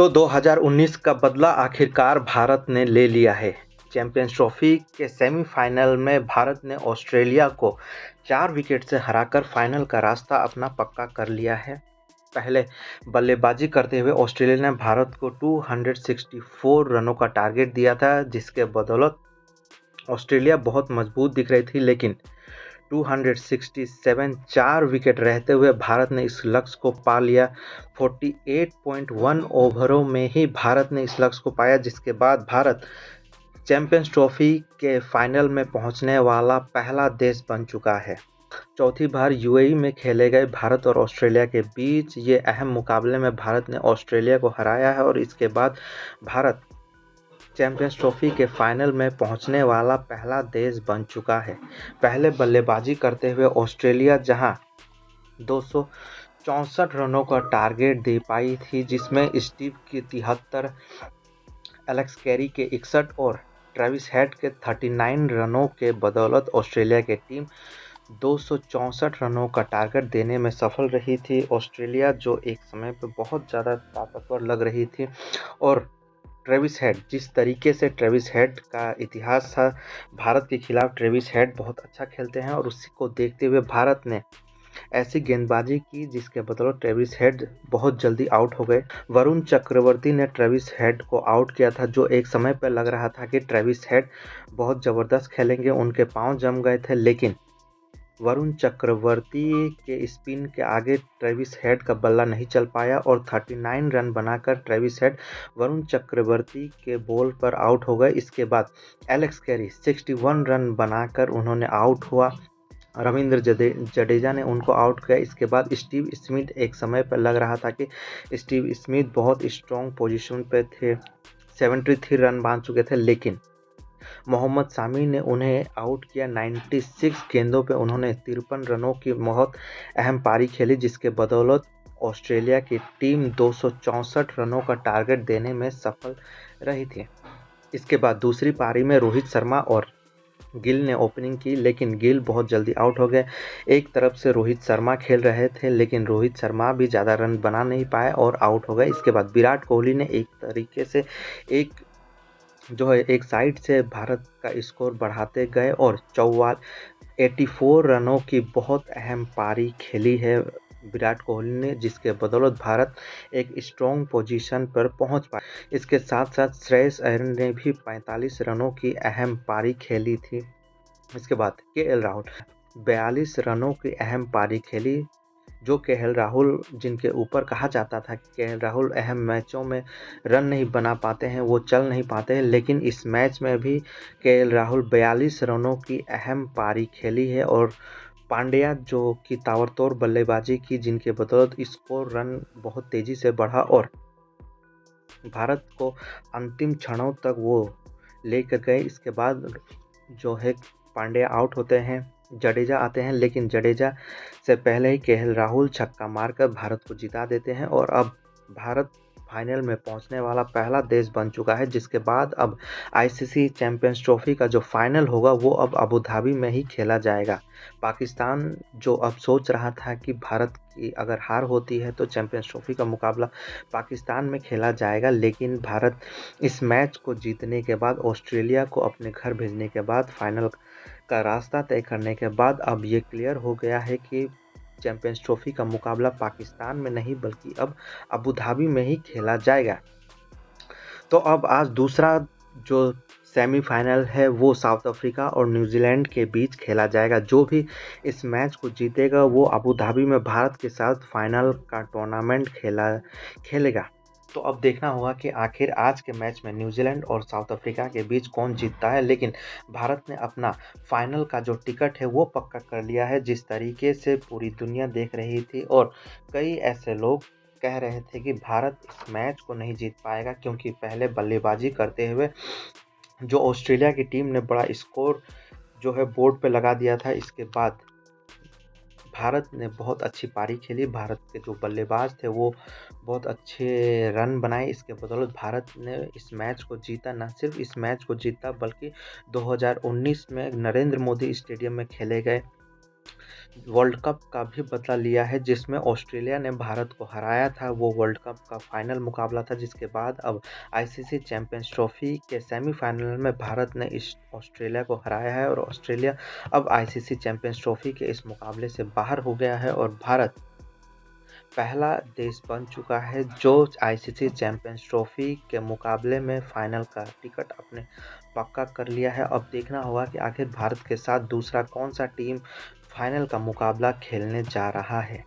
तो 2019 का बदला आखिरकार भारत ने ले लिया है। चैंपियंस ट्रॉफी के सेमीफाइनल में भारत ने ऑस्ट्रेलिया को 4 विकेट से हराकर फाइनल का रास्ता अपना पक्का कर लिया है। पहले बल्लेबाजी करते हुए ऑस्ट्रेलिया ने भारत को 264 रनों का टारगेट दिया था, जिसके बदौलत ऑस्ट्रेलिया बहुत मजबूत दिख रही थी, लेकिन 267 4 विकेट रहते हुए भारत ने इस लक्ष्य को पा लिया। 48.1 ओवरों में ही भारत ने इस लक्ष्य को पाया, जिसके बाद भारत चैंपियंस ट्रॉफी के फाइनल में पहुंचने वाला पहला देश बन चुका है। चौथी बार यूएई में खेले गए भारत और ऑस्ट्रेलिया के बीच ये अहम मुकाबले में भारत ने ऑस्ट्रेलिया को हराया है और इसके बाद भारत चैंपियंस ट्रॉफी के फाइनल में पहुंचने वाला पहला देश बन चुका है। पहले बल्लेबाजी करते हुए ऑस्ट्रेलिया जहां 264 रनों का टारगेट दे पाई थी, जिसमें स्टीव की 73, एलेक्स कैरी के 61 और ट्रेविस हेड के 39 रनों के बदौलत ऑस्ट्रेलिया की टीम 264 रनों का टारगेट देने में सफल रही थी। ऑस्ट्रेलिया जो एक समय पर बहुत ज़्यादा ताकतवर लग रही थी और ट्रेविस हेड, जिस तरीके से ट्रेविस हेड का इतिहास था भारत के खिलाफ, ट्रेविस हेड बहुत अच्छा खेलते हैं और उसी को देखते हुए भारत ने ऐसी गेंदबाजी की जिसके बदौलत ट्रेविस हेड बहुत जल्दी आउट हो गए। वरुण चक्रवर्ती ने ट्रेविस हेड को आउट किया था, जो एक समय पर लग रहा था कि ट्रेविस हेड बहुत ज़बरदस्त खेलेंगे, उनके पांव जम गए थे, लेकिन वरुण चक्रवर्ती के स्पिन के आगे ट्रेविस हेड का बल्ला नहीं चल पाया और 39 रन बनाकर ट्रेविस हेड वरुण चक्रवर्ती के बॉल पर आउट हो गए। इसके बाद एलेक्स कैरी 61 रन बनाकर उन्होंने आउट हुआ। रविंद्र जडेजा ने उनको आउट किया। इसके बाद स्टीव स्मिथ, एक समय पर लग रहा था कि स्टीव स्मिथ बहुत स्ट्रॉन्ग पोजीशन पे थे, 73 रन बांध चुके थे, लेकिन मोहम्मद शामी ने उन्हें आउट किया। 96 गेंदों पे उन्होंने 53 रनों की बहुत अहम पारी खेली, जिसके बदौलत ऑस्ट्रेलिया की टीम 264 रनों का टारगेट देने में सफल रही थी। इसके बाद दूसरी पारी में रोहित शर्मा और गिल ने ओपनिंग की, लेकिन गिल बहुत जल्दी आउट हो गए। एक तरफ से रोहित शर्मा खेल रहे थे, लेकिन रोहित शर्मा भी ज़्यादा रन बना नहीं पाए और आउट हो गए। इसके बाद विराट कोहली ने एक तरीके से एक साइड से भारत का स्कोर बढ़ाते गए और 84 रनों की बहुत अहम पारी खेली है विराट कोहली ने, जिसके बदौलत भारत एक स्ट्रॉन्ग पोजीशन पर पहुंच पाया। इसके साथ साथ श्रेयस अय्यर ने भी 45 रनों की अहम पारी खेली थी। इसके बाद केएल राहुल 42 रनों की अहम पारी खेली, जो केएल राहुल, जिनके ऊपर कहा जाता था कि केएल राहुल अहम मैचों में रन नहीं बना पाते हैं, वो चल नहीं पाते हैं, लेकिन इस मैच में भी केएल राहुल 42 रनों की अहम पारी खेली है और पांड्या जो कि ताबड़तोड़ बल्लेबाजी की, जिनके बदौलत स्कोर रन बहुत तेज़ी से बढ़ा और भारत को अंतिम क्षणों तक वो लेकर गए। इसके बाद जो है पांड्या आउट होते हैं, जडेजा आते हैं, लेकिन जडेजा से पहले ही केएल राहुल छक्का मारकर भारत को जिता देते हैं और अब भारत फाइनल में पहुंचने वाला पहला देश बन चुका है। जिसके बाद अब आईसीसी चैंपियंस ट्रॉफी का जो फाइनल होगा वो अब अबू धाबी में ही खेला जाएगा। पाकिस्तान जो अब सोच रहा था कि भारत की अगर हार होती है तो चैंपियंस ट्रॉफी का मुकाबला पाकिस्तान में खेला जाएगा, लेकिन भारत इस मैच को जीतने के बाद, ऑस्ट्रेलिया को अपने घर भेजने के बाद, फाइनल का रास्ता तय करने के बाद अब ये क्लियर हो गया है कि चैंपियंस ट्रॉफी का मुकाबला पाकिस्तान में नहीं बल्कि अब अबू धाबी में ही खेला जाएगा। तो अब आज दूसरा जो सेमीफाइनल है वो साउथ अफ्रीका और न्यूजीलैंड के बीच खेला जाएगा। जो भी इस मैच को जीतेगा वो अबू धाबी में भारत के साथ फाइनल का टूर्नामेंट खेलेगा। तो अब देखना होगा कि आखिर आज के मैच में न्यूजीलैंड और साउथ अफ्रीका के बीच कौन जीतता है, लेकिन भारत ने अपना फाइनल का जो टिकट है वो पक्का कर लिया है। जिस तरीके से पूरी दुनिया देख रही थी और कई ऐसे लोग कह रहे थे कि भारत इस मैच को नहीं जीत पाएगा, क्योंकि पहले बल्लेबाजी करते हुए जो ऑस्ट्रेलिया की टीम ने बड़ा स्कोर जो है बोर्ड पे लगा दिया था। इसके बाद भारत ने बहुत अच्छी पारी खेली, भारत के जो बल्लेबाज थे वो बहुत अच्छे रन बनाए। इसके बदौलत भारत ने इस मैच को जीता। न सिर्फ इस मैच को जीता बल्कि 2019 में नरेंद्र मोदी स्टेडियम में खेले गए वर्ल्ड कप का भी बदला लिया है, जिसमें ऑस्ट्रेलिया ने भारत को हराया था। वो वर्ल्ड कप का फाइनल मुकाबला था, जिसके बाद अब आईसीसी चैंपियंस ट्रॉफी के सेमीफाइनल में भारत ने इस ऑस्ट्रेलिया को हराया है और ऑस्ट्रेलिया अब आईसीसी चैंपियंस ट्रॉफी के इस मुकाबले से बाहर हो गया है और भारत पहला देश बन चुका है जो आईसीसी चैंपियंस ट्रॉफी के मुकाबले में फाइनल का टिकट अपने पक्का कर लिया है। अब देखना होगा कि आखिर भारत के साथ दूसरा कौन सा टीम फाइनल का मुकाबला खेलने जा रहा है।